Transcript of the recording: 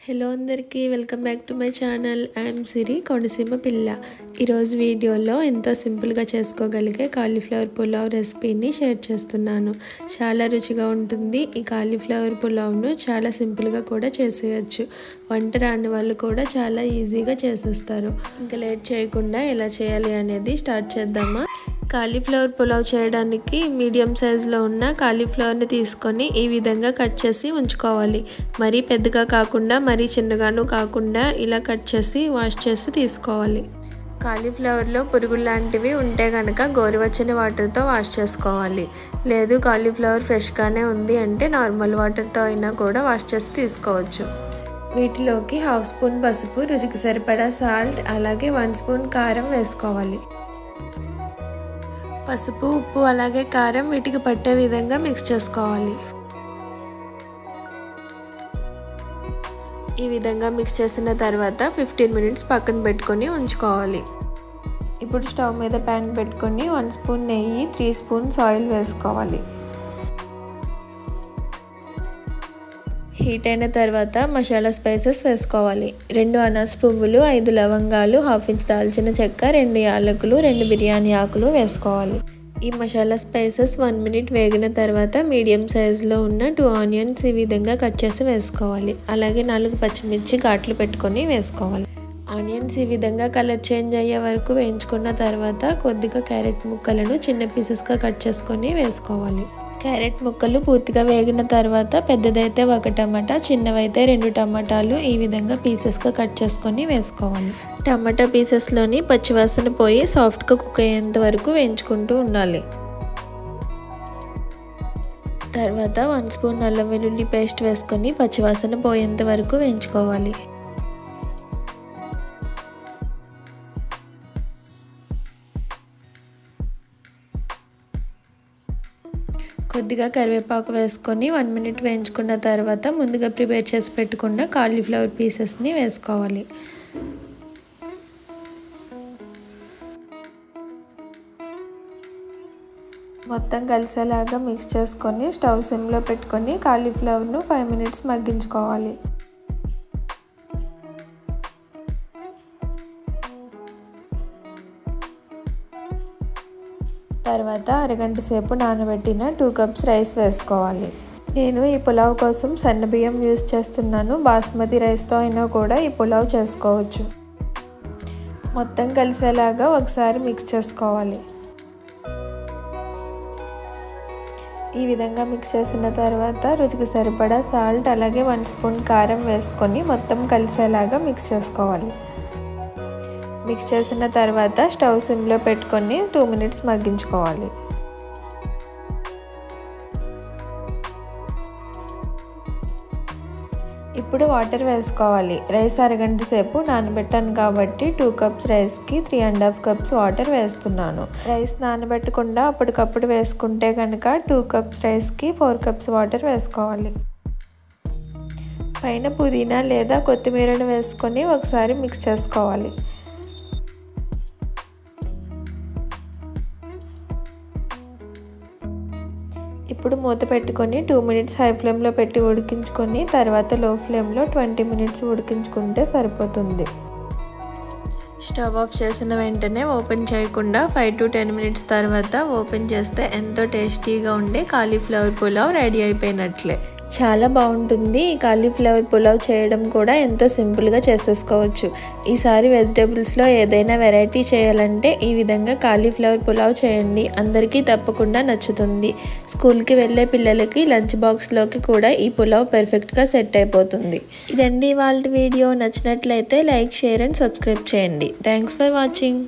Hello అందరికీ welcome back to my channel. I'm Siri Konaseema పిల్ల. ఈరోజు వీడియోలో ఎంతో సింపుల్గా చేసుకోగలిగే కాలీఫ్లవర్ పులావ్ రెసిపీని షేర్ చేస్తున్నాను. చాలా రుచిగా ఉంటుంది. ఈ కాలీఫ్లవర్ పులావ్ను చాలా సింపుల్గా కూడా చేసేయచ్చు. వంట రాని వాళ్ళు కూడా చాలా ఈజీగా చేసేస్తారు. ఇంకా లేట్ చేయకుండా ఎలా చేయాలి అనేది స్టార్ట్ చేద్దామా. కాలీఫ్లవర్ పులావ్ చేయడానికి మీడియం సైజులో ఉన్న కాలీఫ్లవర్ని తీసుకొని ఈ విధంగా కట్ చేసి ఉంచుకోవాలి. మరీ పెద్దగా కాకుండా మరీ చిన్నగాను కాకుండా ఇలా కట్ చేసి వాష్ చేసి తీసుకోవాలి. కాలీఫ్లవర్లో పురుగులు లాంటివి ఉంటే కనుక గోరువెచ్చని వాటర్తో వాష్ చేసుకోవాలి. లేదు కాలీఫ్లవర్ ఫ్రెష్గానే ఉంది అంటే నార్మల్ వాటర్తో అయినా కూడా వాష్ చేసి తీసుకోవచ్చు. వీటిలోకి 1/2 స్పూన్ పసుపు, రుచికి సరిపడా సాల్ట్, అలాగే 1 స్పూన్ కారం వేసుకోవాలి. పసుపు, ఉప్పు అలాగే కారం వీటికి పట్టే విధంగా మిక్స్ చేసుకోవాలి. ఈ విధంగా మిక్స్ చేసిన తర్వాత 15 మినిట్స్ పక్కన పెట్టుకొని ఉంచుకోవాలి. ఇప్పుడు స్టవ్ మీద ప్యాన్ పెట్టుకొని 1 స్పూన్ నెయ్యి, 3 స్పూన్స్ ఆయిల్ వేసుకోవాలి. హీట్ అయిన తర్వాత మసాలా స్పైసెస్ వేసుకోవాలి. 2 అనాస్ పువ్వులు, 5 లవంగాలు, 1/2 ఇంచ్ దాల్చిన చెక్క, 2 యాలకులు, 2 బిర్యానీ ఆకులు వేసుకోవాలి. ఈ మసాలా స్పైసెస్ 1 మినిట్ వేగిన తర్వాత మీడియం సైజులో ఉన్న 2 ఆనియన్స్ ఈ విధంగా కట్ చేసి వేసుకోవాలి. అలాగే 4 పచ్చిమిర్చి ఘాట్లు పెట్టుకొని వేసుకోవాలి. ఆనియన్స్ ఈ విధంగా కలర్ చేంజ్ అయ్యే వరకు వేయించుకున్న తర్వాత కొద్దిగా క్యారెట్ ముక్కలను చిన్న పీసెస్గా కట్ చేసుకొని వేసుకోవాలి. క్యారెట్ ముక్కలు పూర్తిగా వేగిన తర్వాత పెద్దదైతే 1 టమాటా, చిన్నవైతే 2 టమాటాలు ఈ విధంగా పీసెస్గా కట్ చేసుకొని వేసుకోవాలి. టమాటా పీసెస్లోని పచ్చివాసన పోయి సాఫ్ట్గా కుక్ అయ్యేంత వరకు వేయించుకుంటూ ఉండాలి. తర్వాత 1 స్పూన్ అల్లం వెల్లుల్లి పేస్ట్ వేసుకొని పచ్చివాసన పోయేంత వరకు వేయించుకోవాలి. కొద్దిగా కరివేపాకు వేసుకొని 1 మినిట్ వేయించుకున్న తర్వాత ముందుగా ప్రిపేర్ చేసి పెట్టుకున్న కాలీఫ్లవర్ పీసెస్ని వేసుకోవాలి. మొత్తం కలిసేలాగా మిక్స్ చేసుకొని స్టవ్ సిమ్లో పెట్టుకొని కాలీఫ్లవర్ను 5 మినిట్స్ మగ్గించుకోవాలి. తర్వాత అరగంట సేపు నానబెట్టిన 2 కప్స్ రైస్ వేసుకోవాలి. నేను ఈ పులావ్ కోసం సన్న బియ్యం యూజ్ చేస్తున్నాను. బాస్మతి రైస్తో అయినా కూడా ఈ పులావ్ చేసుకోవచ్చు. మొత్తం కలిసేలాగా ఒకసారి మిక్స్ చేసుకోవాలి. ఈ విధంగా మిక్స్ చేసిన తర్వాత రుచికి సరిపడా సాల్ట్ అలాగే 1 స్పూన్ కారం వేసుకొని మొత్తం కలిసేలాగా మిక్స్ చేసుకోవాలి. మిక్స్ చేసిన తర్వాత స్టవ్ సిమ్లో పెట్టుకొని 2 మినిట్స్ మగ్గించుకోవాలి. ఇప్పుడు వాటర్ వేసుకోవాలి. రైస్ అరగంట సేపు నానబెట్టాను కాబట్టి 2 కప్స్ రైస్కి 3.5 కప్స్ వాటర్ వేస్తున్నాను. రైస్ నానబెట్టకుండా అప్పటికప్పుడు వేసుకుంటే కనుక 2 కప్స్ రైస్కి 4 కప్స్ వాటర్ వేసుకోవాలి. పైన పుదీనా లేదా కొత్తిమీరను వేసుకొని ఒకసారి మిక్స్ చేసుకోవాలి. ఇప్పుడు మూత పెట్టుకొని 2 మినిట్స్ హై ఫ్లేమ్లో పెట్టి ఉడికించుకొని తర్వాత లో ఫ్లేమ్లో 20 మినిట్స్ ఉడికించుకుంటే సరిపోతుంది. స్టవ్ ఆఫ్ చేసిన వెంటనే ఓపెన్ చేయకుండా 5 to 10 మినిట్స్ తర్వాత ఓపెన్ చేస్తే ఎంతో టేస్టీగా ఉండే కాలీఫ్లవర్ పులావ్ రెడీ అయిపోయినట్లే. చాలా బాగుంటుంది. ఈ కాలీఫ్లవర్ పులావ్ చేయడం కూడా ఎంతో సింపుల్గా చేసేసుకోవచ్చు. ఈసారి వెజిటేబుల్స్లో ఏదైనా వెరైటీ చేయాలంటే ఈ విధంగా కాలీఫ్లవర్ పులావ్ చేయండి. అందరికీ తప్పకుండా నచ్చుతుంది. స్కూల్కి వెళ్ళే పిల్లలకి లంచ్ బాక్స్లోకి కూడా ఈ పులావ్ పర్ఫెక్ట్గా సెట్ అయిపోతుంది. ఇదండి ఇవాళ వీడియో. నచ్చినట్లయితే లైక్, షేర్ అండ్ సబ్స్క్రైబ్ చేయండి. Thanks for watching.